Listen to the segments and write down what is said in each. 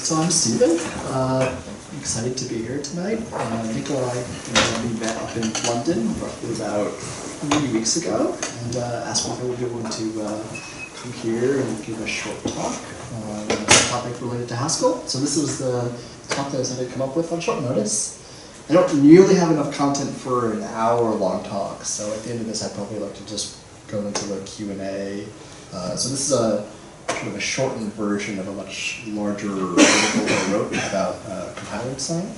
So I'm Steven. Excited to be here tonight. Nicola and I we met up in London roughly about 3 weeks ago, and asked me if I would be willing to come here and give a short talk on a topic related to Haskell. So this was the talk that I decided to come up with on short notice. I don't nearly have enough content for an hour-long talk, so at the end of this I'd probably like to just go into the Q&A. So this is a sort of a shortened version of a much larger article I wrote about compiler design.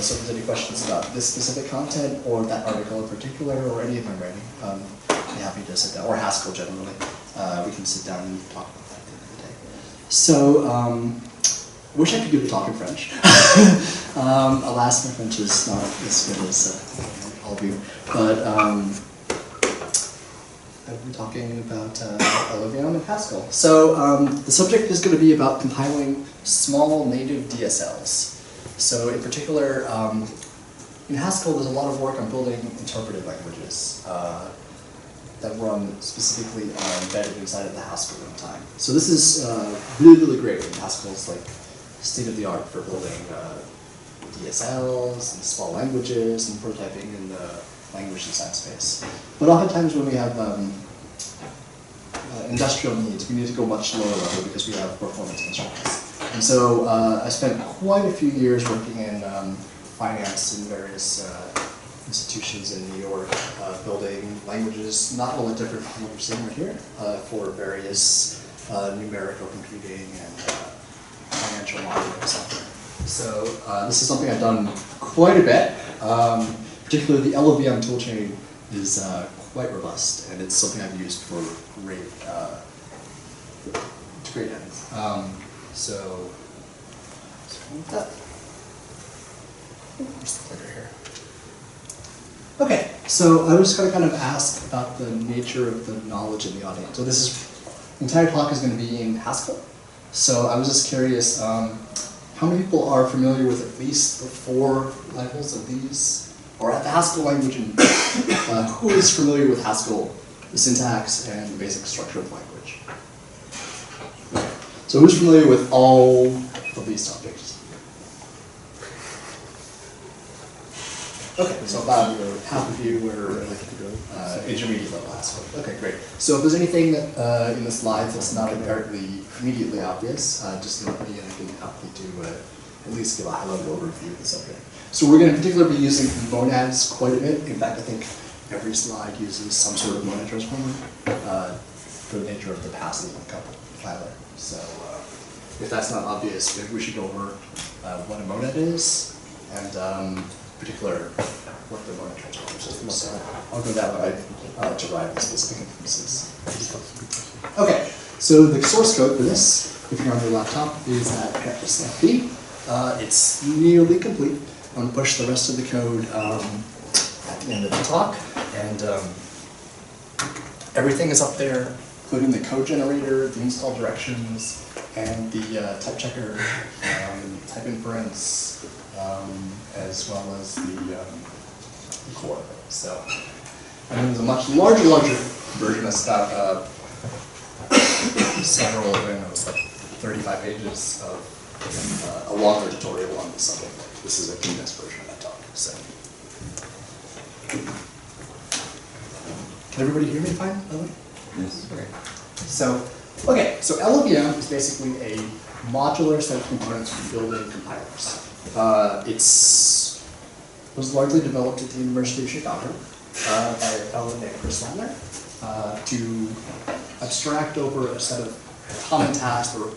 So if there's any questions about this specific content or that article in particular or any of my writing, I'd be happy to sit down, or Haskell generally. We can sit down and talk about that at the end of the day. So, wish I could do the talk in French. Alas, my French is not as good as all of you. But I've been talking about LLVM and Haskell. So the subject is going to be about compiling small native DSLs. So in particular, in Haskell, there's a lot of work on building interpreted languages that run specifically embedded inside of the Haskell runtime. So this is really, really great. And Haskell's like state-of-the-art for building DSLs and small languages and prototyping in the language design space. But oftentimes when we have industrial needs, we need to go much lower level because we have performance constraints. And so I spent quite a few years working in finance in various institutions in New York, building languages not all that different from what you're seeing right here for various numerical computing and financial modeling software. So this is something I've done quite a bit. Particularly the LLVM toolchain is quite robust, and it's something I've used for great ends. So that. Where's the clicker here? Okay, so I was going to kind of ask about the nature of the knowledge in the audience. So this is, the entire talk is going to be in Haskell. So I was just curious, how many people are familiar with at least the 4 levels of these? Or at the Haskell language, and who is familiar with Haskell, the syntax and the basic structure of the language? Okay. So who's familiar with all of these subjects? Okay, so about half of you were intermediate level Haskell. Okay, great. So if there's anything that, in the slides that's not inherently immediately obvious, just let me and I can help you to at least give a high-level overview of the subject. So we're going to particularly be using monads quite a bit. In fact, I think every slide uses some sort of monad transformer for the nature of the passive compiler. So if that's not obvious, maybe we should go over what a monad is and in particular what the monad transformer system is. So I'll go that way to derive the specific inferences. Okay, so the source code for this, if you're on your laptop, is at /b. It's nearly complete. I'm going to push the rest of the code at the end of the talk, and everything is up there, including the code generator, the install directions, and the type checker, type inference, as well as the core of it. So, and then there's a much larger version that's got several, it's like 35 pages of a longer tutorial on this subject. This is a condensed version of that talk. So, can everybody hear me fine, by the way? Yes. Okay. So LLVM is basically a modular set of components for building compilers. It was largely developed at the University of Chicago by a fellow named Chris Ladner to abstract over a set of common tasks that were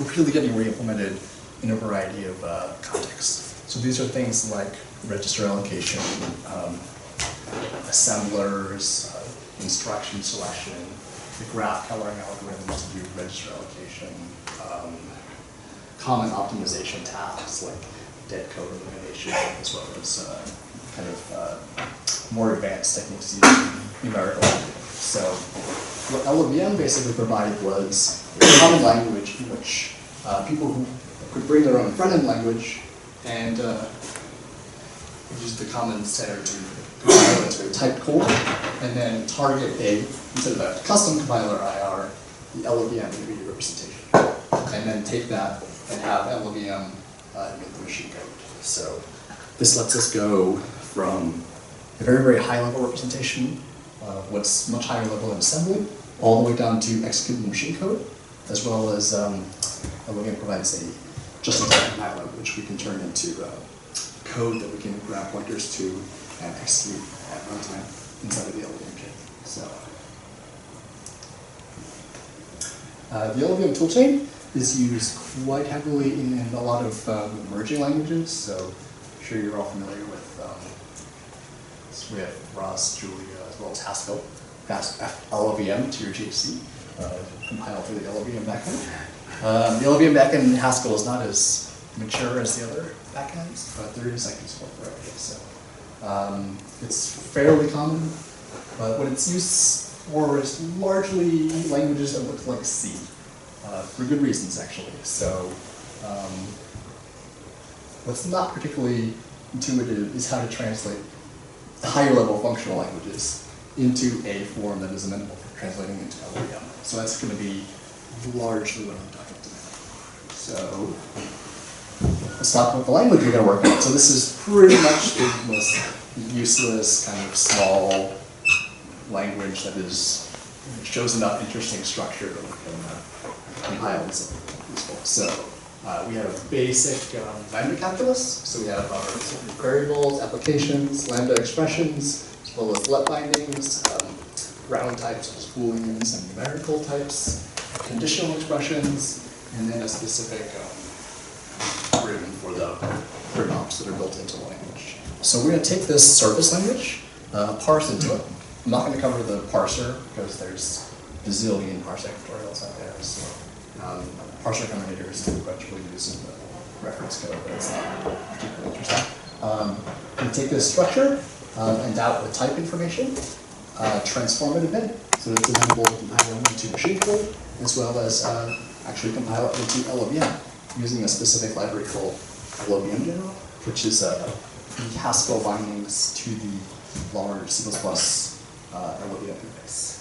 repeatedly getting re-implemented in a variety of contexts. So these are things like register allocation, assemblers, instruction selection, the graph coloring algorithms to do register allocation, common optimization tasks like dead code elimination, as well as kind of more advanced techniques using numerical algorithms. So what LLVM basically provided was a common language in which people who could bring their own front-end language and use the common standard to compile it to a typed core, and then target instead of a custom compiler IR, the LLVM intermediate representation. And then take that and have LLVM emit the machine code. So this lets us go from a very, very high-level representation of what's much higher level in assembly, all the way down to executing machine code, as well as LLVM provides a just-in-time compiler, which we can turn into code that we can grab pointers to and execute at runtime inside of the LLVM kit. So the LLVM toolchain is used quite heavily in a lot of emerging languages. So I'm sure you're all familiar with so we have Rust, Julia, as well as Haskell. LLVM to your GHC, compiled for the LLVM backend. The LLVM backend in Haskell is not as mature as the other backends, but there is support for it. So it's fairly common, but what it's used for is largely languages that look like C, for good reasons actually. So what's not particularly intuitive is how to translate higher level functional languages into a form that is amenable for translating into LLVM. So that's going to be largely what I'm talking about. So let's talk about the language we're going to work on. So this is pretty much the most useless kind of small language that shows enough interesting structure that we can compile this useful. So we have a basic lambda calculus. So we have our variables, applications, lambda expressions, as well as let bindings, round types such as booleans and numerical types, conditional expressions, and then a specific ribbon for the grid ops that are built into the language. So we're going to take this service language, parse into it. I'm not going to cover the parser because there's a bazillion parsec tutorials out there. So parser combinator is what we'll use in the reference code, but it's not particularly interesting. We take this structure, endow it with type information, transform it a bit so that it's amenable to compile into machine code, as well as actually compile it into LLVM using a specific library called LLVM general, which is the Haskell bindings to the large C++ LLVM interface.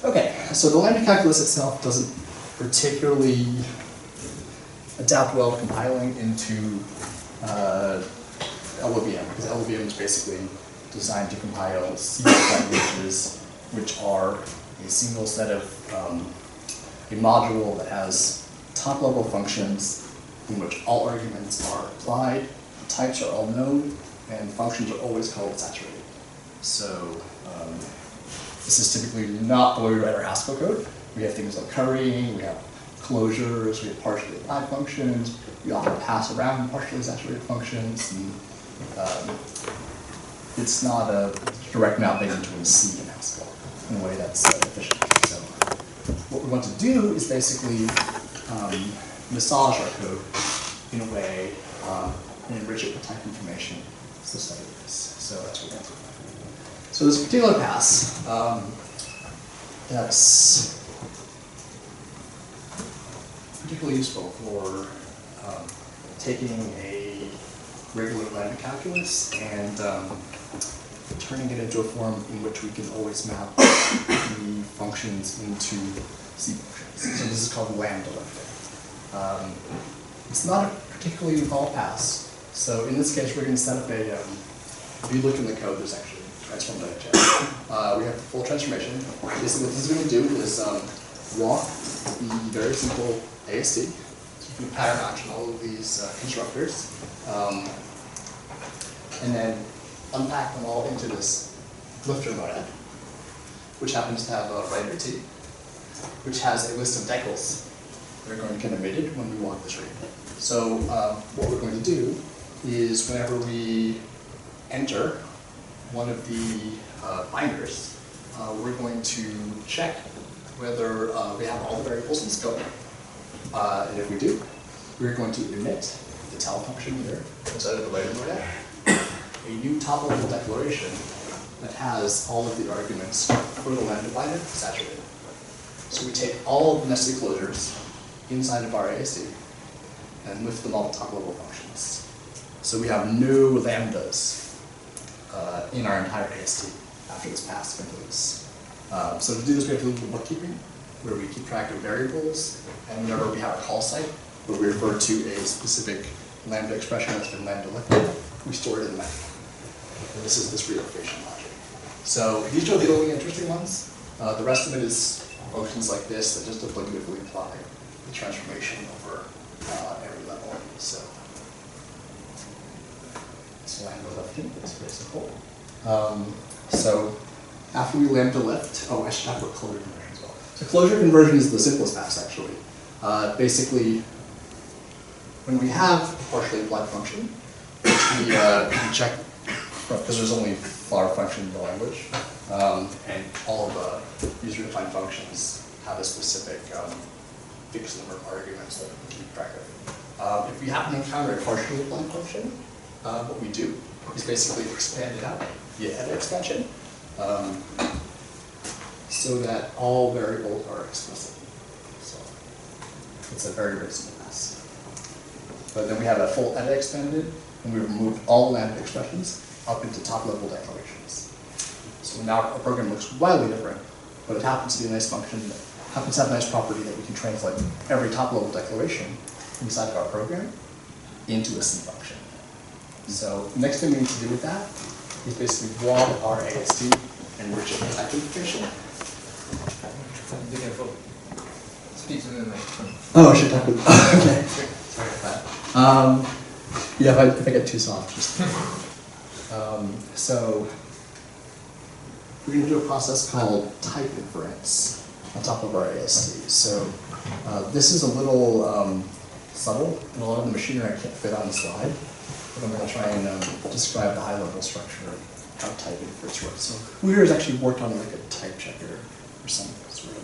Okay, so the lambda calculus itself doesn't particularly adapt well to compiling into LLVM, because LLVM is basically designed to compile C languages, which are a single set of a module that has top-level functions in which all arguments are applied, types are all known, and functions are always called saturated. So this is typically not the way we write our Haskell code. We have things like currying, we have closures, we have partially applied functions, we often pass around partially saturated functions, and it's not a direct mapping between C and Haskell in a way that's efficient. So what we want to do is basically massage our code in a way and enrich it with type information such that it is. So that's what we're going to do. So this particular pass that's particularly useful for taking a regular lambda calculus and turning it into a form in which we can always map the functions into C functions. So this is called lambda lambda. It's not a particularly involved pass. So in this case, we're going to set up a, if you look in the code, there's actually transform.j. We have the full transformation. Basically what this is going to do is walk the very simple AST. So we can pattern match all of these constructors. And then unpack them all into this lifter monad, which happens to have a writer T, which has a list of decals that are going to get emitted when we walk the tree. So what we're going to do is whenever we enter one of the binders, we're going to check whether we have all the variables in scope. And if we do, we're going to emit the tell function here inside of the writer monad, a new top-level declaration that has all of the arguments for the lambda binder saturated. So we take all of the nested closures inside of our AST and lift them all to top-level functions. So we have no lambdas in our entire AST after this pass completes. So to do this, we have to do a little bookkeeping. where we keep track of variables, and whenever we have a call site, where we refer to a specific lambda expression that's been lambda lifted, we store it in the method. And this is this relocation logic. So these are the only interesting ones. The rest of it is functions like this that just obligatively apply the transformation over every level. So it's lambda lifting, it's very simple. So after we lambda lift, oh, I should talk about closure conversion as well. So closure conversion is the simplest pass, actually. Basically, when we have a partially applied function, we check, because there's only flower function in the language, and all of the user-defined functions have a specific fixed number of arguments that we keep track of. If we happen to encounter a partially applied function, what we do is basically expand it out via edit expansion, so that all variables are explicit. So it's a very, very simple pass. But then we have a full edit expanded, and we removed all lambda expressions up into top-level declarations. So now our program looks wildly different, but it happens to be a nice function that happens to have a nice property that we can translate every top-level declaration inside of our program into a C function. So the next thing we need to do with that is basically walk our AST and enrich it with type information. Speak to the mic. Oh, I should talk with. Okay. Sorry about that. Yeah, if I get too soft, just. So we're going to do a process called type inference on top of our AST. So this is a little subtle, and a lot of the machinery I can't fit on the slide, but I'm going to try and describe the high-level structure of how type inference works. So Weir has actually worked on like a type checker or some sort of.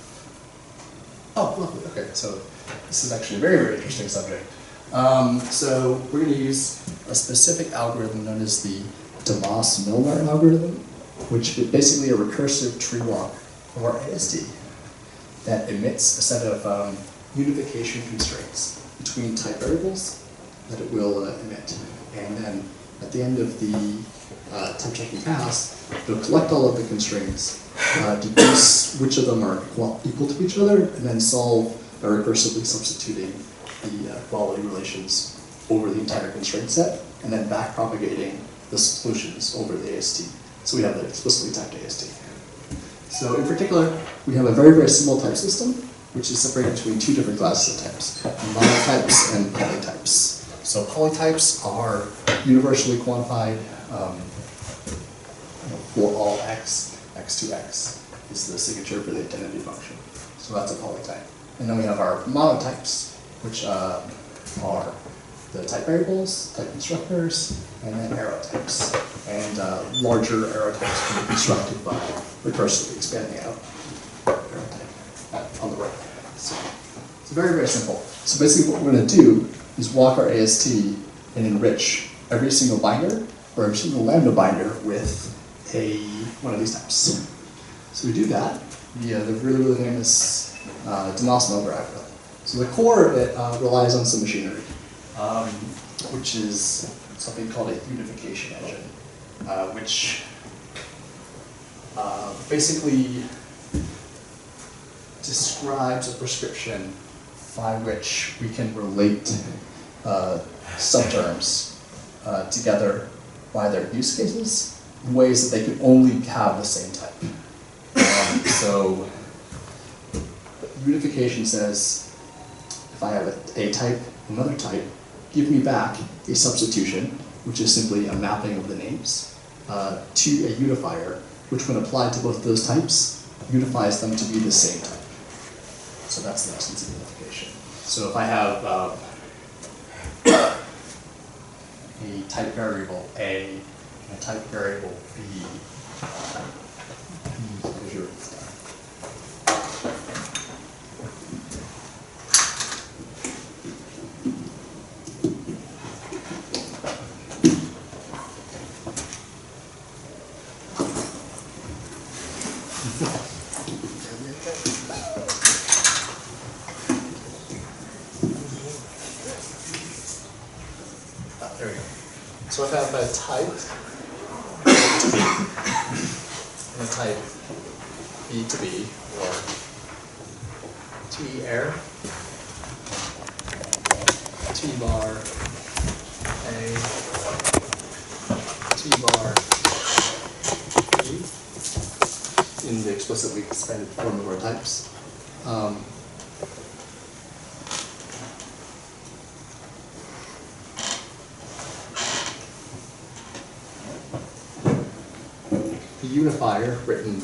Oh, lovely. Okay, so this is actually a very, very interesting subject. So we're going to use a specific algorithm known as the DeMoss-Milner algorithm, which is basically a recursive tree walk of our AST that emits a set of unification constraints between type variables that it will emit. And then at the end of the type checking pass, it'll collect all of the constraints, deduce which of them are equal to each other, and then solve by recursively substituting the quality relations over the entire constraint set, and then backpropagating the solutions over the AST. So we have the explicitly typed AST. So in particular, we have a very, very simple type system, which is separated between two different classes of types, monotypes and polytypes. So polytypes are universally quantified for all x, x to x is the signature for the identity function. So that's a polytype. And then we have our monotypes, which are the type variables, type constructors, and then arrow types. And larger arrow types can be constructed by recursively expanding out arrow type on the right. So it's very, very simple. So basically what we're going to do is walk our AST and enrich every single binder or every single lambda binder with one of these types. So we do that via the really, really famous DeMoss-Milner algorithm. So the core of it relies on some machinery, which is something called a unification engine, which basically describes a prescription by which we can relate subterms together by their use cases in ways that they can only have the same type. So unification says, if I have a type, another type, give me back a substitution, which is simply a mapping of the names, to a unifier, which when applied to both of those types, unifies them to be the same type. So that's the essence of unification. So if I have a type variable A and a type variable B, there we go. So if I have a type to B and a type B to B, or T air, T bar A, T bar B in the explicitly expanded form of our types. The unifier written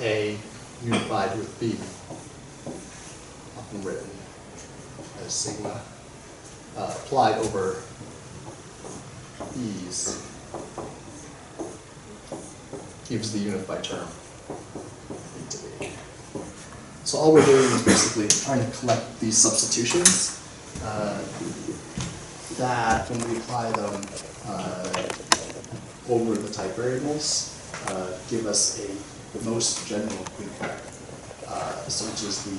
A unified with B, often written as sigma, applied over E's gives the unified term A to B. So all we're doing is basically trying to collect these substitutions that when we apply them over the type variables, give us the most general unifier, which is the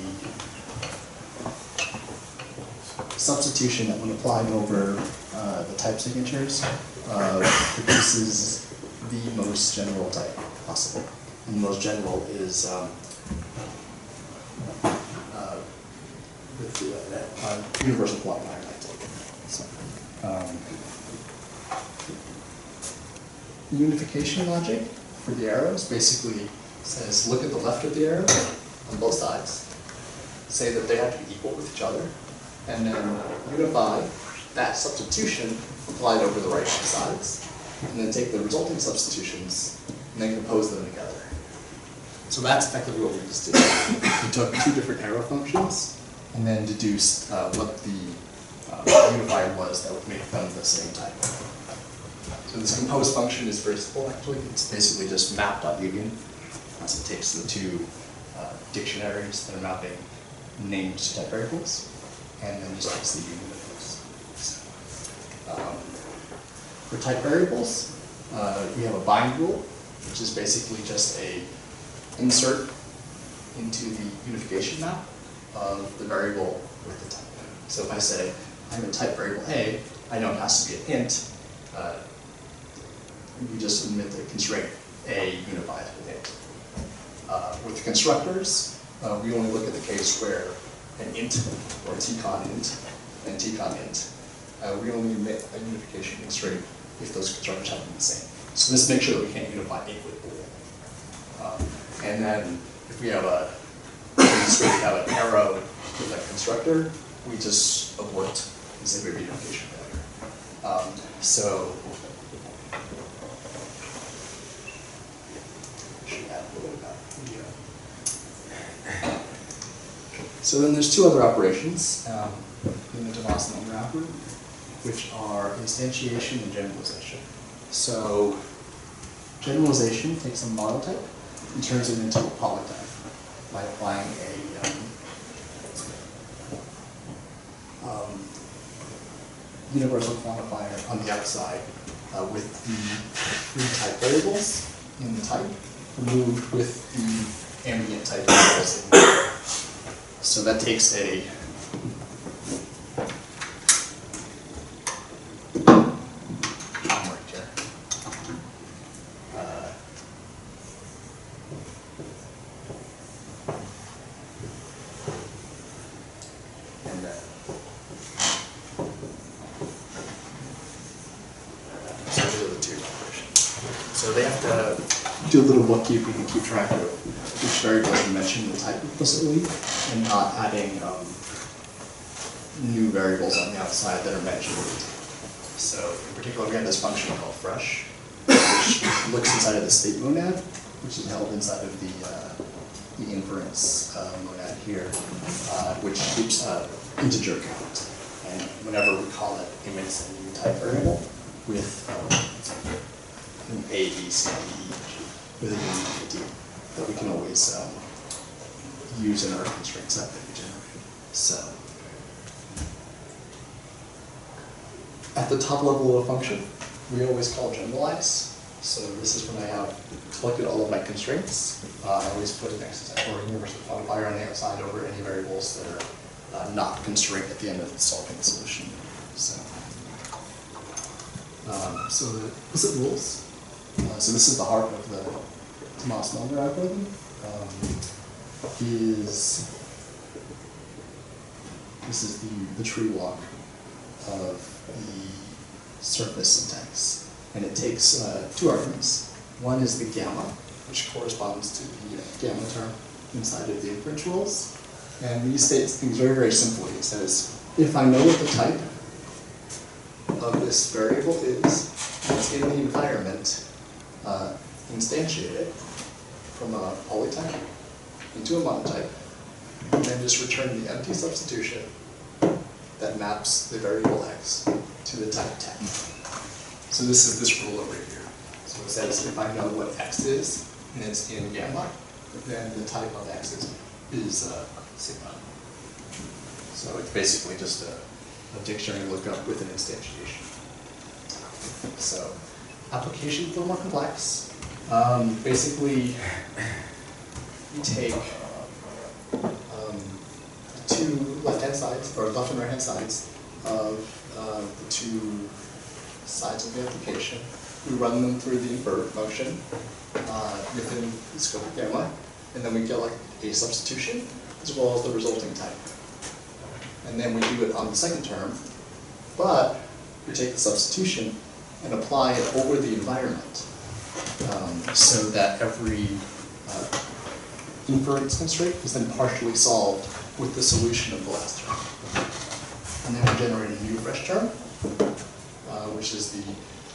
substitution that when applied over the type signatures produces the most general type possible. And the most general is with the universal quantifier. So, unification logic for the arrows basically says look at the left of the arrow on both sides, say that they have to be equal with each other, and then unify that substitution applied over the right sides, and then take the resulting substitutions and then compose them together. So that's effectively what we just did. We took two different arrow functions and then deduced what the unifier was that would make them the same type. So this compose function is very simple actually. It's basically just map.union. So it takes the two dictionaries that are mapping named to type variables and then just takes the union of those. For type variables, we have a bind rule, which is basically just a insert into the unification map of the variable with the type. So if I say I'm a type variable A, I know it has to be an int. We just admit the constraint A unified with int. With constructors, we only look at the case where an int or tcon int and tcon int. We only admit a unification constraint if those constructors have to be the same. So this makes sure that we can't unify int with bool. And then if we have an arrow with a constructor, we just abort and say we have a unification failure. So So then there's two other operations in the Tomas number algorithm, which are instantiation and generalization. So generalization takes a monotype and turns it into a polytype by applying a universal quantifier on the outside with the three type variables in the type removed with the ambient type variables in. So that takes a so they have to do a little bookkeeping and keep track of which variables you mentioned in the type implicitly, and not adding new variables on the outside that are mentioned. So in particular, we have this function called fresh, which looks inside of the state monad, which is held inside of the inference monad here, which keeps integer count. And whenever we call it, emits a new type variable with A, B, C, D, E, with a unique entity that we can always use in our constraint set that we generate. So at the top level of a function, we always call generalize. So this is when I have collected all of my constraints. I always put an existential or universal quantifier on the outside over any variables that are not constraint at the end of solving the solution. So the implicit rules. So this is the heart of the Tomas number algorithm. Is This is the tree walk of the surface syntax. And it takes two arguments. One is the gamma, which corresponds to the gamma term inside of the inference rules. And these states things very, very simply. It says, if I know what the type of this variable is, it's in the environment, instantiate it from a polytype into a monotype, and then just return the empty substitution that maps the variable x to the type 10. So this is this rule over here. So it says if I know what x is, and it's in gamma, then the type of x is sigma. So it's basically just a dictionary lookup with an instantiation. So application is a little more complex. Basically, you take the two left-hand sides, or left and right-hand sides of the two sides of the application. We run them through the infer function within the scope of gamma, and then we get like a substitution as well as the resulting type. And then we do it on the second term, but we take the substitution and apply it over the environment so that every inference constraint is then partially solved with the solution of the last term. And then we generate a new fresh term, which is the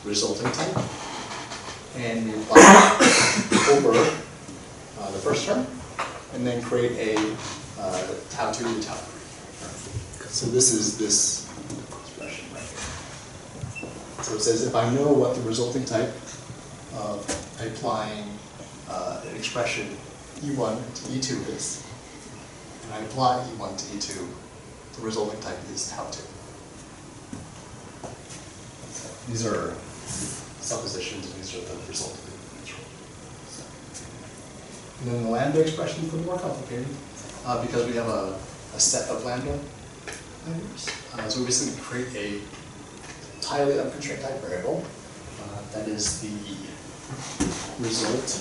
resulting type, and we apply it over the first term, and then create a tau 2 to tau 3. So this is this expression right here. So it says if I know what the resulting type of applying an expression E1 to E2 is, and I apply E1 to E2, the resulting type is tau 2. These are suppositions, and these are the result of the inference rule. And then the lambda expression is a little more complicated because we have a set of lambda values. So we basically create a entirely unconstrained type variable that is the result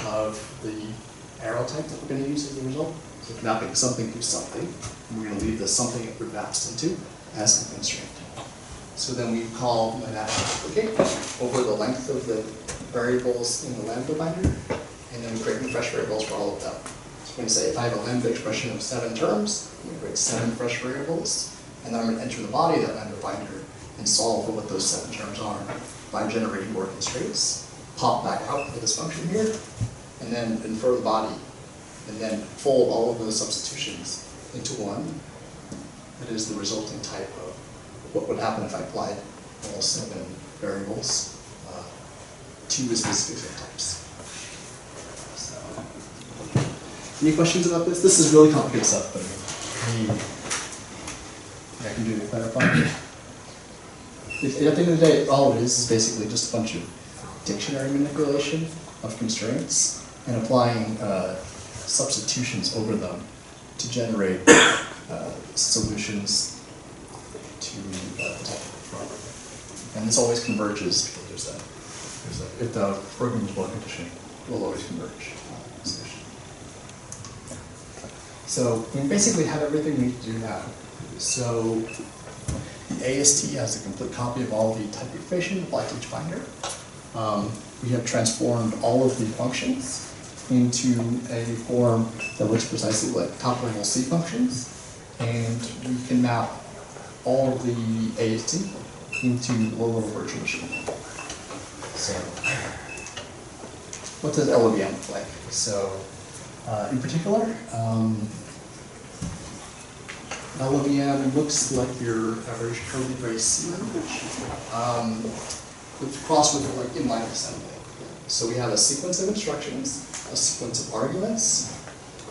of the arrow type that we're going to use as a result. So mapping something to something, and we're going to leave the something it maps into as a constraint. So then we call map duplicate over the length of the variables in the lambda binder, and then we create new fresh variables for all of them. So we're going to say if I have a lambda expression of 7 terms, I'm going to create 7 fresh variables, and then I'm going to enter the body of that lambda binder and solve for what those 7 terms are by generating more constraints, pop back out of this function here, and then infer the body, and then fold all of those substitutions into one. That is the resulting type of what would happen if I applied all 7 variables to the specific types. So, any questions about this? This is really complicated stuff, but I can do to clarify. At the end of the day, all it is basically just a bunch of dictionary manipulation of constraints and applying substitutions over them to generate solutions to the type of problem. And this always converges because there's that. If the program is well conditioned, it will always converge. So we basically have everything we need to do now. So the AST has a complete copy of all the type information applied to each binder. We have transformed all of the functions into a form that looks precisely like top-level C functions, and we can map all of the AST into low-level virtual machine. So, what does LLVM look like? So, in particular, LLVM looks like your average curly brace C language, with crossed with like inline assembly. So we have a sequence of instructions, a sequence of arguments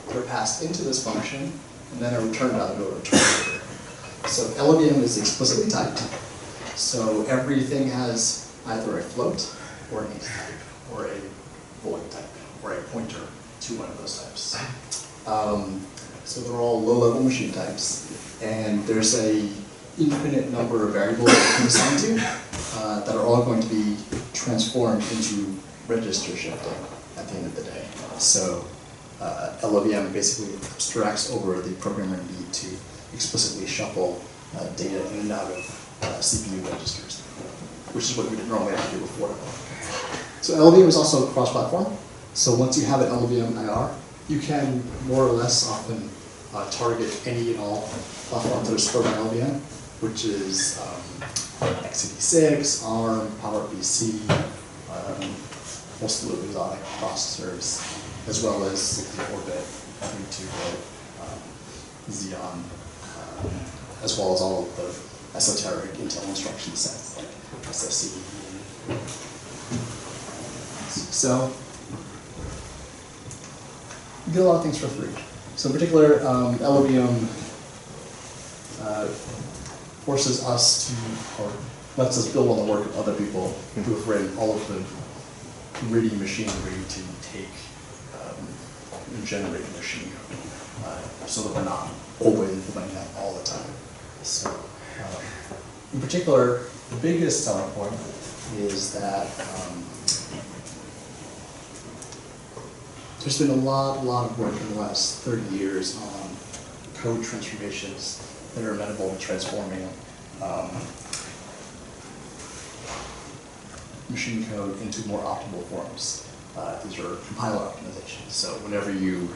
that are passed into this function, and then a return value or return order. So LLVM is explicitly typed. So everything has either a float or an int type, or a void type, or a pointer to one of those types. So they're all low-level machine types, and there's a infinite number of variables that you can assign to that are all going to be transformed into register shifting at the end of the day. So LLVM basically abstracts over the programmer need to explicitly shuffle data in and out of CPU registers, which is what we didn't normally have to do before. So LLVM is also cross-platform. So once you have an LLVM IR, you can more or less often target any and all platforms that are supported by LLVM, which is x86, ARM, PowerPC, most of the exotic processors, as well as 64-bit, 32-bit, Xeon, as well as all of the esoteric Intel instruction sets like SSE. So you get a lot of things for free. So in particular, LLVM forces us to, or lets us build on the work of other people who have written all of the gritty machinery to take and generate machine code, so that we're not always implementing that all the time. So in particular, the biggest selling point is that there's been a lot of work in the last 30 years on code transformations that are amenable to transforming machine code into more optimal forms. These are compiler optimizations. So whenever you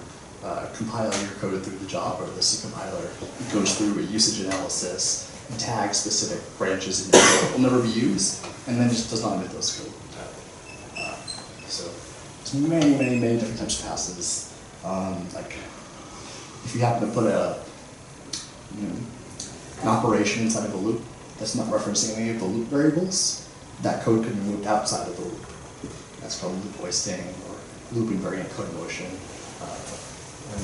compile your code through the job or the C compiler, it goes through a usage analysis and tags specific branches in your code that will never be used, and then just does not emit those code. So there's many different types of passes. Like if you happen to put an operation inside of a loop that's not referencing any of the loop variables, that code can be moved outside of the loop. That's called loop hoisting or loop invariant code motion,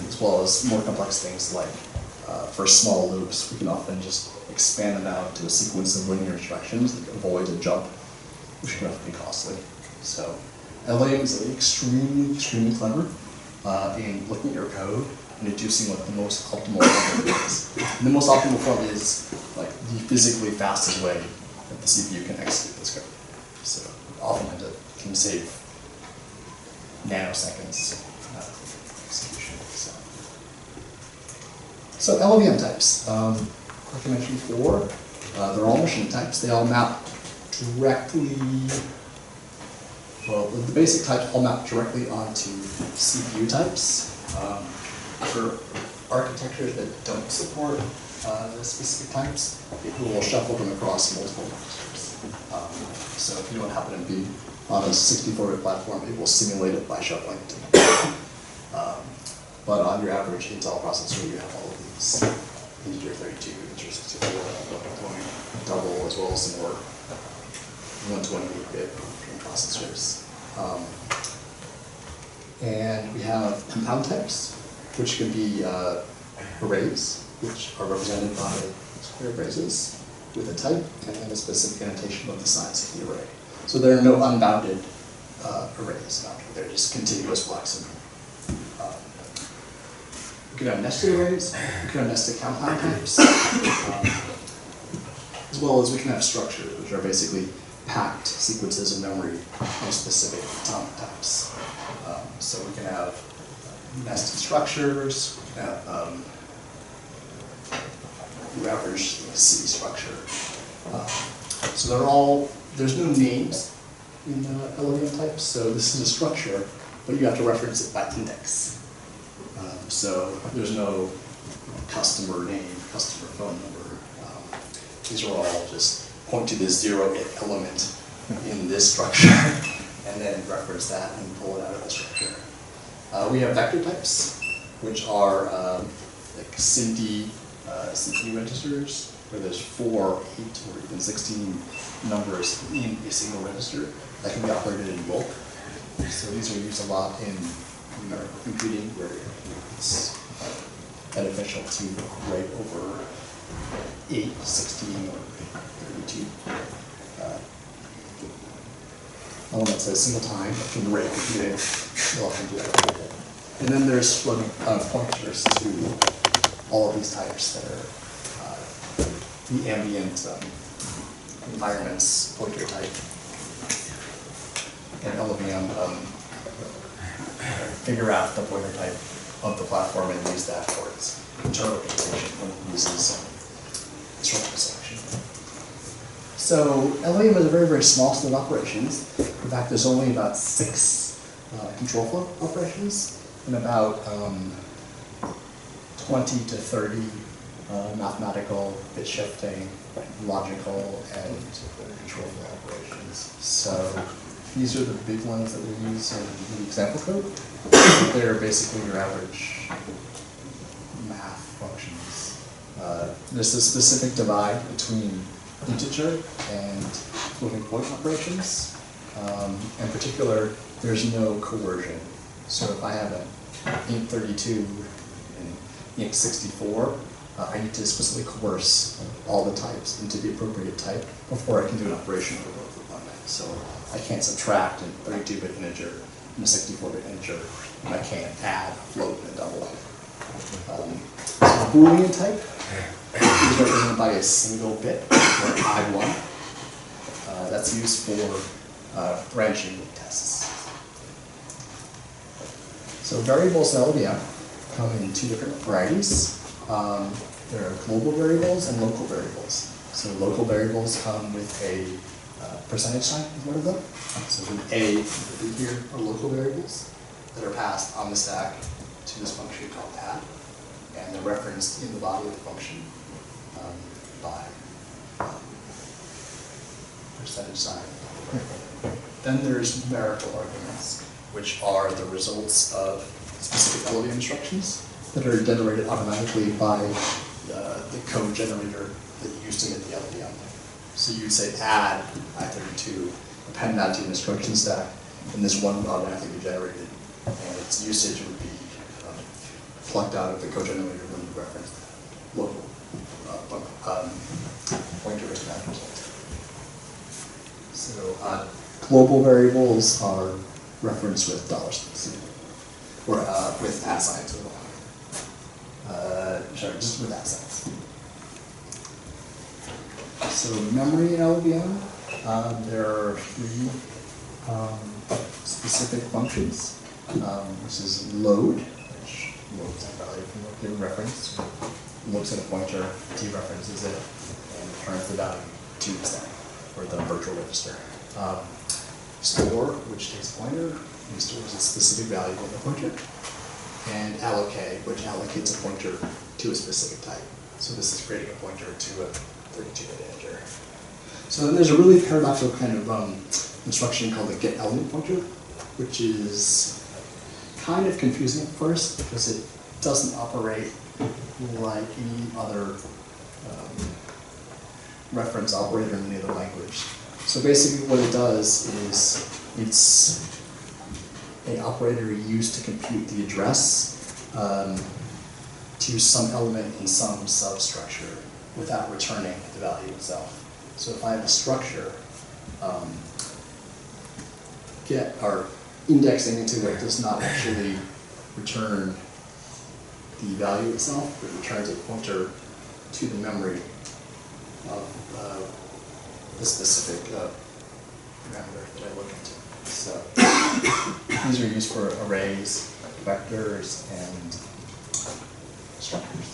as well as more complex things like for small loops, we can often just expand them out to a sequence of linear instructions that avoid a jump, which can often be costly. So LLVM is extremely clever in looking at your code and deducing what the most optimal form is. And the most optimal form is like the physically fastest way that the CPU can execute this code. So oftentimes it can save nanoseconds execution. So LLVM types, like I mentioned before, they're all machine types. They all map directly, well, the basic types all map directly onto CPU types. For architectures that don't support specific types, it will shuffle them across multiple registers. So if you don't happen to be on a 64-bit platform, it will simulate it by shuffling it. But on your average Intel processor, you have all of these integer 32, integer 64, going double, as well as some more 128-bit processors. And we have compound types, which can be arrays, which are represented by square braces with a type and then a specific annotation of the size of the array. So there are no unbounded arrays. They're just continuous blocks. We can have nested arrays, we can have nested compound types, as well as we can have structures, which are basically packed sequences of memory of specific atomic types. So we can have nested structures, we can have your average C structure. So they're all, there's no names in LLVM types, so this is a structure, but you have to reference it by index. So there's no customer name, customer phone number. These are all just point to this 0-bit element in this structure, and then reference that and pull it out of the structure. We have vector types, which are like SIMD CPU registers, where there's 4, 8, or even 16 numbers in a single register that can be operated in bulk. So these are used a lot in numerical computing, where it's beneficial to write over 8, 16, or 32 elements at a single time in array computing. You'll often do that. And then there's floating pointers to all of these types that are the ambient environments pointer type. And LLVM figure out the pointer type of the platform and use that for its internal computation when it uses instruction selection. So LLVM is a very, very small set of operations. In fact, there's only about 6 control flow operations and about 20 to 30 mathematical, bit shifting, logical, and control flow operations. So these are the big ones that we use in the example code. They're basically your average math functions. There's a specific divide between integer and floating point operations. In particular, there's no coercion. So if I have an int32 and int64, I need to explicitly coerce all the types into the appropriate type before I can do an operation over both of them. So I can't subtract a 32-bit integer and a 64-bit integer, and I can't add, float, and double. So a Boolean type is represented by a single bit, or I1. That's used for branching tests. So variables in LLVM come in 2 different varieties. There are global variables and local variables. So local variables come with a percentage sign is one of them. So the A here are local variables that are passed on the stack to this function called add, and they're referenced in the body of the function by percentage sign. Then there's numerical arguments, which are the results of specific LLVM instructions that are generated automatically by the code generator that you use to make the LLVM. So you'd say add I32, append that to an instruction stack, and this one would automatically be generated, and its usage would be plucked out of the code generator when you reference the local pointer as that result. So global variables are referenced with $signs, or with @ signs as well. Sorry, just with @ signs. So memory in LLVM, there are 3 specific functions, which is load, which loads a value from a given reference, looks at a pointer, dereferences it, and returns the value to the stack, or the virtual register. Store, which takes a pointer and stores a specific value in the pointer, and allocate, which allocates a pointer to a specific type. So this is creating a pointer to a 32-bit integer. So then there's a really paradoxical kind of instruction called the get element pointer, which is kind of confusing at first because it doesn't operate like any other reference operator in any other language. So basically what it does is it's an operator used to compute the address to some element in some substructure without returning the value itself. So if I have a structure, get or indexing into it does not actually return the value itself, but returns a pointer to the memory of the specific parameter that I look into. So these are used for arrays, vectors, and structures.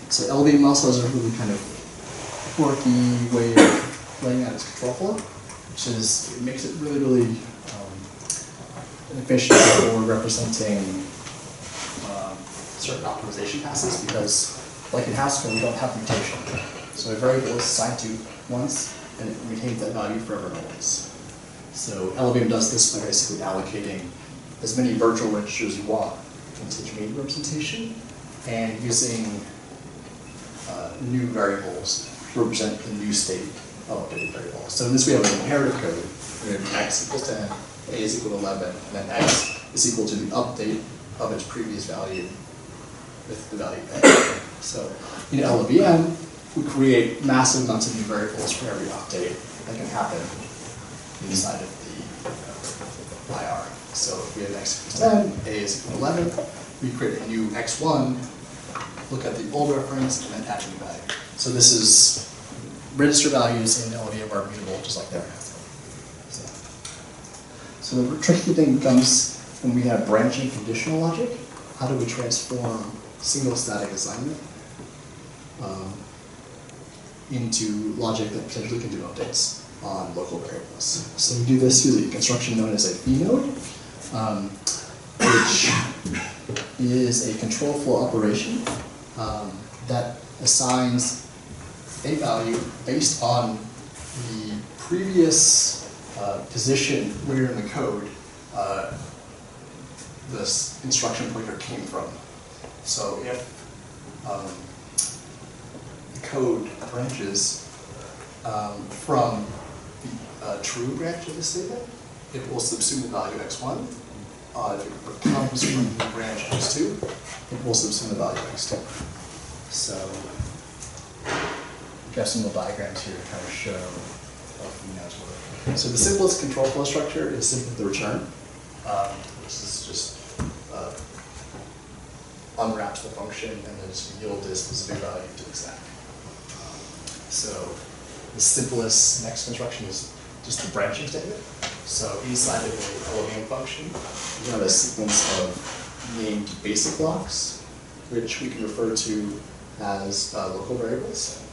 So LLVM also has a really kind of quirky way of laying out its control flow, which is, it makes it really, really efficient for representing certain optimization passes, because like in Haskell, we don't have mutation. So a variable is assigned to once, and it retains that value forever and always. So LLVM does this by basically allocating as many virtual registers as you want into the main representation, and using new variables to represent the new state of updated variables. So in this we have an imperative code. We have x equals 10, a is equal to 11, and then x is equal to the update of its previous value with the value a. So in LLVM, we create massive amounts of new variables for every update that can happen inside of the IR. So if we have x equals 10, a is equal to 11, we create a new x1, look at the old reference, and then add a new value. So this is register values in LLVM are mutable, just like they're in Haskell. So the tricky thing comes when we have branching conditional logic. How do we transform single static assignment into logic that potentially can do updates on local variables. So we do this using a construction known as a v node, which is a control flow operation that assigns a value based on the previous position where in the code this instruction pointer came from. So if the code branches from the true branch of the statement, it will subsume the value x1. If it comes from the branch x2, it will subsume the value x2. So we have some little diagrams here to kind of show how v-nodes work. So the simplest control flow structure is simply the return, which is just unwraps the function and then just yield this specific value to the stack. So the simplest next construction is just the branching statement. So inside of a LLVM function, you have a sequence of named basic blocks, which we can refer to as local variables.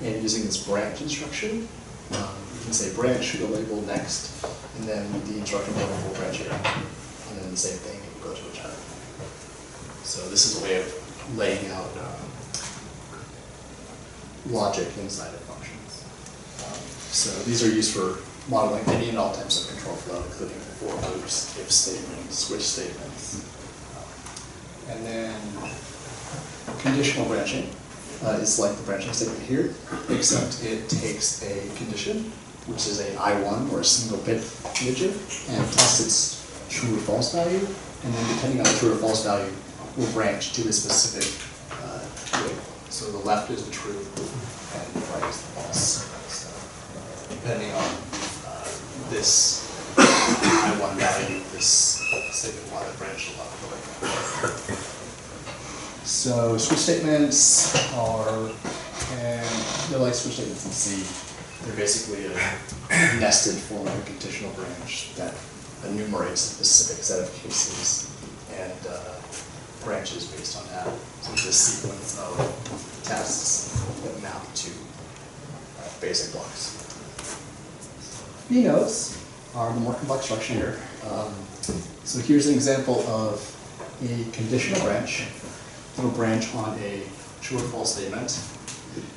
And using this branch instruction, you can say branch to the label next, and then the instruction will branch here. And then the same thing, it will go to return. So this is a way of laying out logic inside of functions. So these are used for modeling any and all types of control flow, including for loops, if statements, switch statements. And then conditional branching is like the branching statement here, except it takes a condition, which is a I1 or a single bit integer, and tests its true or false value, and then depending on the true or false value, will branch to a specific label. So the left is the true, and the right is the false. So depending on this I1 value, this statement will either branch or not. So switch statements are, and they're like switch statements in C. They're basically a nested form of a conditional branch that enumerates a specific set of cases and branches based on that. So this sequence of tests that map to basic blocks. V-nodes are the more complex structure here. So here's an example of a conditional branch. It'll branch on a true or false statement.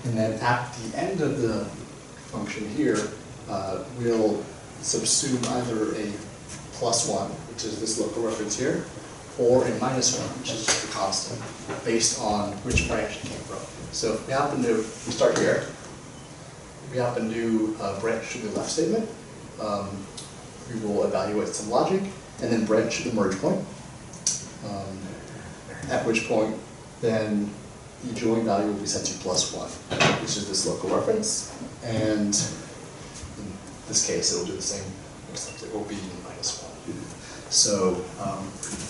And then at the end of the function here, we'll subsume either a +1, which is this local reference here, or a -1, which is just a constant, based on which branch it came from. So if we happen to, we start here, we happen to branch to the left statement, we will evaluate some logic, and then branch to the merge point, at which point then the join value will be set to +1, which is this local reference, and in this case it will do the same, except it will be -1. So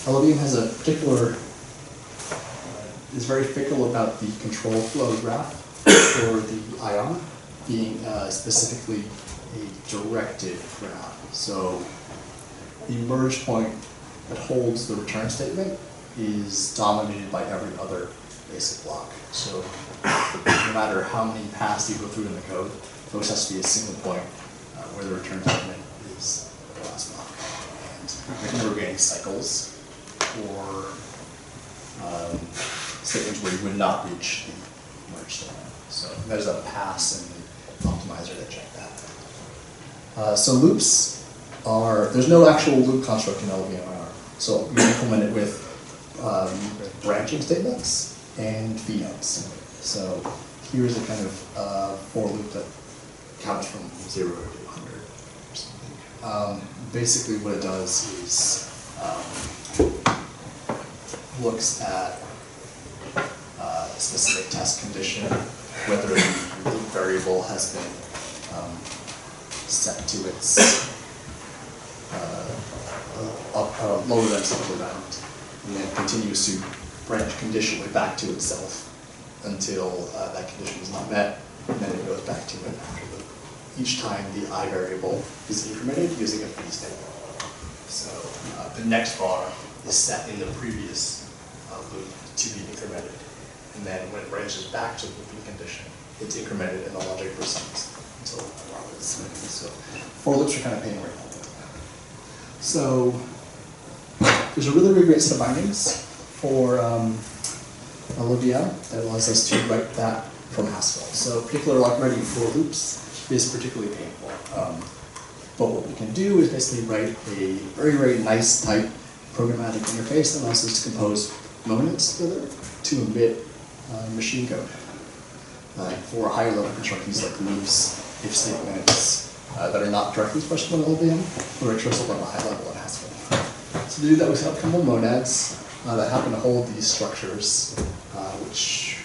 LLVM has a particular, is very fickle about the control flow graph for the ion being specifically a directed graph. So the merge point that holds the return statement is dominated by every other basic block. So no matter how many paths you go through in the code, there always has to be a single point where the return statement is the last block. And there can never be any cycles or statements where you would not reach the merge statement. So there's a pass in the optimizer that check that. So loops are, there's no actual loop construct in LLVM. So we implement it with branching statements and v-nodes. So here's a kind of for loop that counts from 0 to 100 or something. Basically what it does is looks at a specific test condition, whether the loop variable has been set to its lower than upper bound, and then continues to branch conditionally back to itself until that condition is not met, and then it goes back to it after loop. Each time the I variable is incremented using a v statement. So the next bar is set in the previous loop to be incremented. And then when it branches back to the looping condition, it's incremented and the logic proceeds until it's so for loops are kind of pain right now. So there's a really great set of bindings for LLVM that allows us to write that from Haskell. So particularly like writing for loops is particularly painful. But what we can do is basically write a very, very nice type programmatic interface that allows us to compose monads together to emit machine code for higher level constructions like loops, if statements that are not directly expressed in LLVM, but are expressed on a high level in Haskell. So to do that, we set up a couple monads that happen to hold these structures, which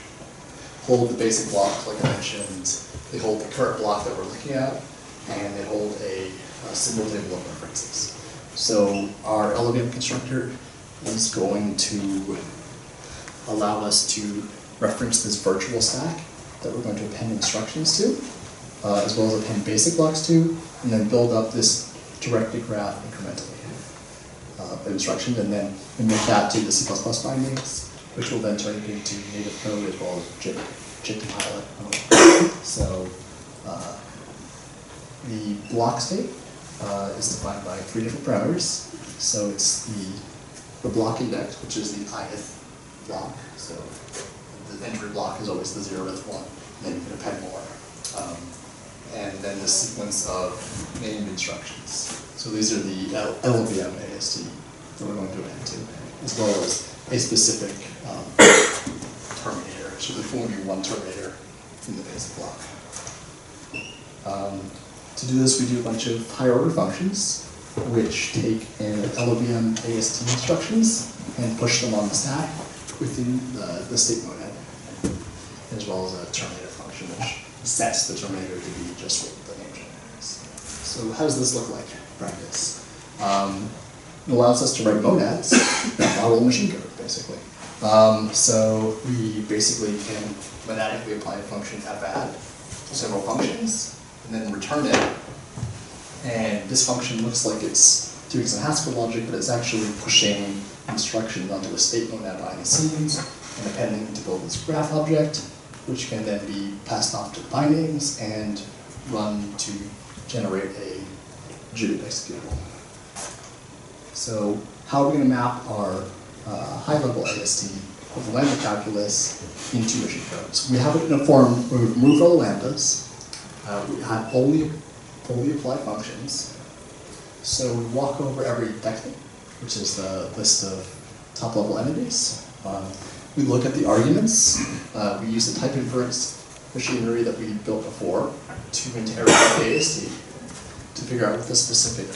hold the basic block, like I mentioned. They hold the current block that we're looking at, and they hold a symbol table of references. So our LLVM constructor is going to allow us to reference this virtual stack that we're going to append instructions to, as well as append basic blocks to, and then build up this directed graph incrementally of instructions, and then emit that to the C++ bindings, which will then turn it into native code as well as JIT pilot. So the block state is defined by 3 different parameters. So it's the block index, which is the ith block. So the entry block is always the 0th one, and then you can append more. And then the sequence of named instructions. So these are the LLVM AST that we're going to append to, as well as a specific terminator. So there's only one terminator in the basic block. To do this, we do a bunch of higher order functions, which take in LLVM AST instructions and push them on the stack within the state monad, as well as a terminator function, which sets the terminator to be just what the name generator is. So how does this look like in practice? It allows us to write monads that model machine code, basically. So we basically can monadically apply a function add several functions, and then return it. And this function looks like it's doing some Haskell logic, but it's actually pushing instructions onto a state monad behind the scenes and appending to build this graph object, which can then be passed off to the bindings and run to generate a JIT executable. So how are we going to map our high-level AST of the lambda calculus into machine code? So we have it in a form where we've removed all the lambdas. We have only fully applied functions. So we walk over every decade, which is the list of top-level entities. We look at the arguments. We use the type inference machinery that we built before to interrogate the AST to figure out what the specific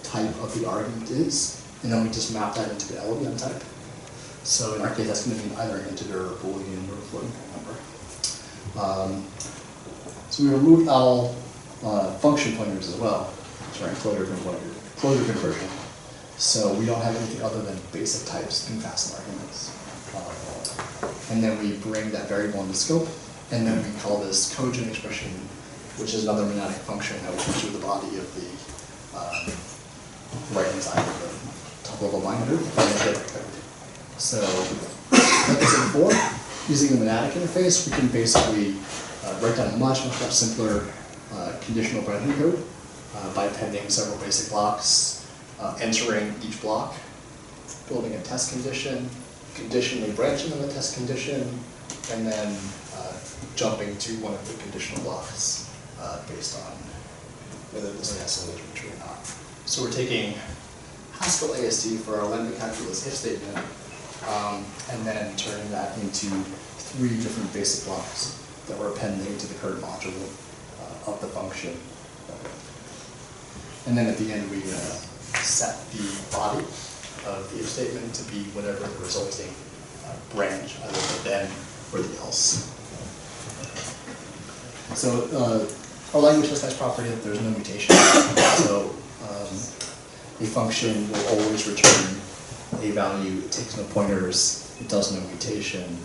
type of the argument is, and then we just map that into the LLVM type. So in our case, that's going to be either an integer or Boolean or floating point number. So we removed all function pointers as well, sorry, floater conversion. So we don't have anything other than basic types and fast arguments. And then we bring that variable into scope, and then we call this cogent expression, which is another monadic function that will feature the body of the right-hand side of the top-level binder and the code. So, like I said before, using the monadic interface, we can basically write down much simpler conditional branching code by appending several basic blocks, entering each block, building a test condition, conditionally branching on the test condition, and then jumping to one of the conditional blocks based on whether this Haskell is true or not. So we're taking Haskell AST for our lambda calculus if statement, and then turning that into 3 different basic blocks that we're appending to the current module of the function. And then at the end, we set the body of the if statement to be whatever the resulting branch, either the then or the else. So our language has this property that there's no mutation. So a function will always return a value. It takes no pointers. It does no mutation.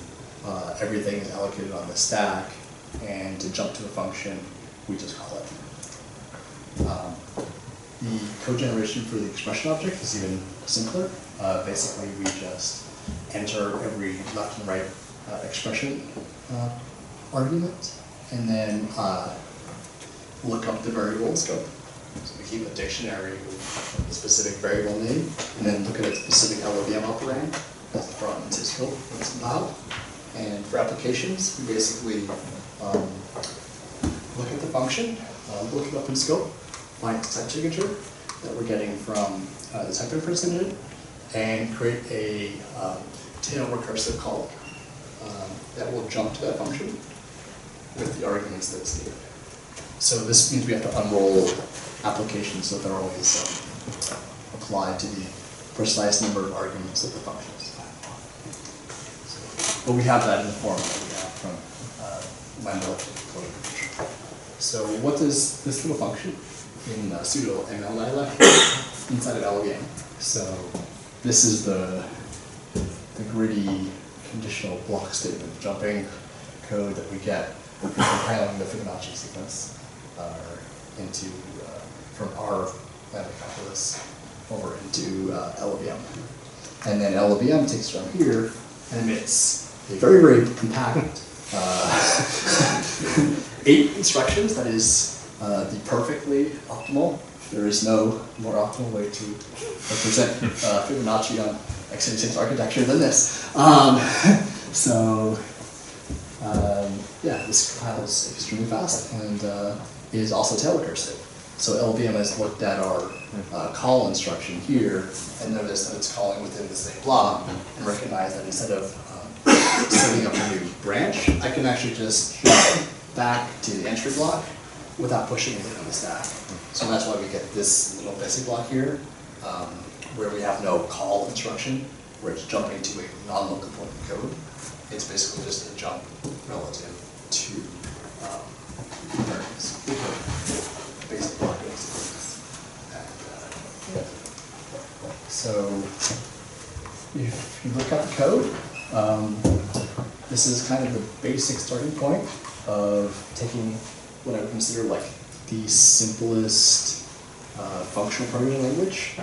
Everything is allocated on the stack. And to jump to a function, we just call it. The code generation for the expression object is even simpler. Basically, we just enter every left and right expression argument, and then look up the variable in scope. So we keep a dictionary with a specific variable name, and then look at a specific LLVM operand that's brought into scope when it's compiled. And for applications, we basically look at the function, look it up in scope, find its type signature that we're getting from the type inference engine, and create a tail recursive call that will jump to that function with the arguments that it's needed. So this means we have to unroll applications so they're always applied to the precise number of arguments of the functions. But we have that in the form that we have from Lambda code. So what does this little function in pseudo ML dialect inside of LLVM? So this is the gritty conditional block statement jumping code that we get from compiling the Fibonacci sequence into from our Lambda calculus over into LLVM. And then LLVM takes from here and emits a very, very compact 8 instructions. That is the perfectly optimal. There is no more optimal way to represent Fibonacci on x86 architecture than this. Yeah, this compiles extremely fast and is also tail recursive. So LLVM has looked at our call instruction here and noticed that it's calling within the same block and recognized that instead of setting up a new branch, I can actually just jump back to the entry block without pushing anything on the stack. So that's why we get this little basic block here, where we have no call instruction, where it's jumping to a non-local point in code. It's basically just a jump relative to basic blocking. So if you look at the code, this is kind of the basic starting point of taking what I would consider like the simplest functional programming language,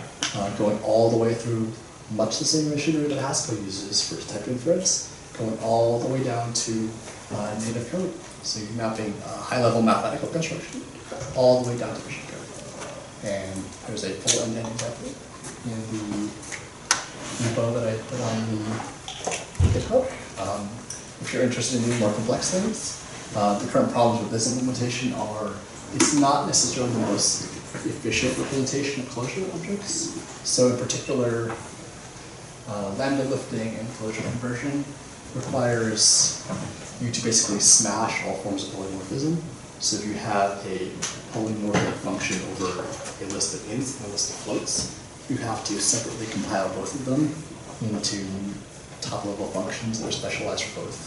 going all the way through much the same machinery that Haskell uses for type inference, going all the way down to native code. So you're mapping high-level mathematical construction all the way down to machine code. And there's a full end-to-end example in the repo that I put on the GitHub. If you're interested in doing more complex things, the current problems with this implementation are it's not necessarily the most efficient representation of closure objects. So in particular, lambda lifting and closure conversion requires you to basically smash all forms of polymorphism. So if you have a polymorphic function over a list of ints and a list of floats, you have to separately compile both of them into top-level functions that are specialized for both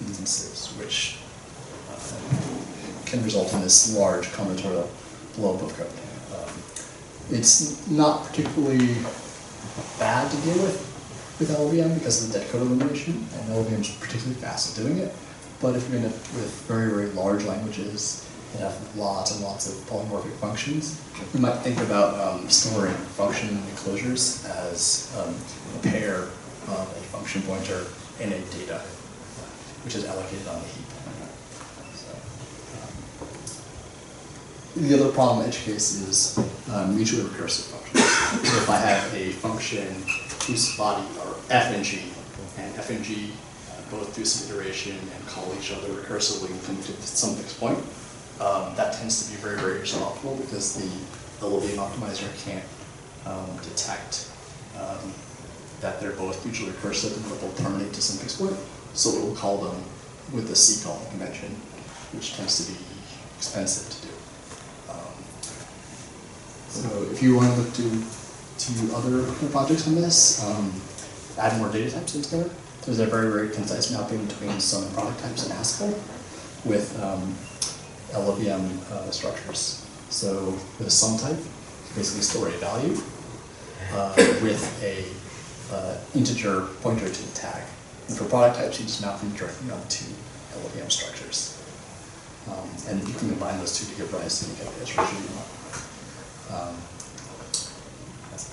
instances, which can result in this large combinatorial blow-up of code. It's not particularly bad to deal with LLVM because of the dead code elimination, and LLVM is particularly fast at doing it. But if you're in it with very, very large languages that have lots and lots of polymorphic functions, you might think about storing function enclosures as a pair of a function pointer and a data, which is allocated on the heap. The other problem in edge case is mutually recursive functions. So if I have a function whose body are f and g, and f and g both do some iteration and call each other recursively to some fixed point, that tends to be very, very suboptimal because the LLVM optimizer can't detect that they're both mutually recursive and that they'll terminate to some fixed point. So it will call them with the C calling convention, which tends to be expensive to do. So if you want to look to other projects on this, add more data types into there. There's a very, very concise mapping between some product types in Haskell with LLVM structures. So with a sum type, you basically store a value with a integer pointer to the tag. And for product types, you just map them directly onto LLVM structures. And you can combine those two to give rise to any kind of structure you want. That's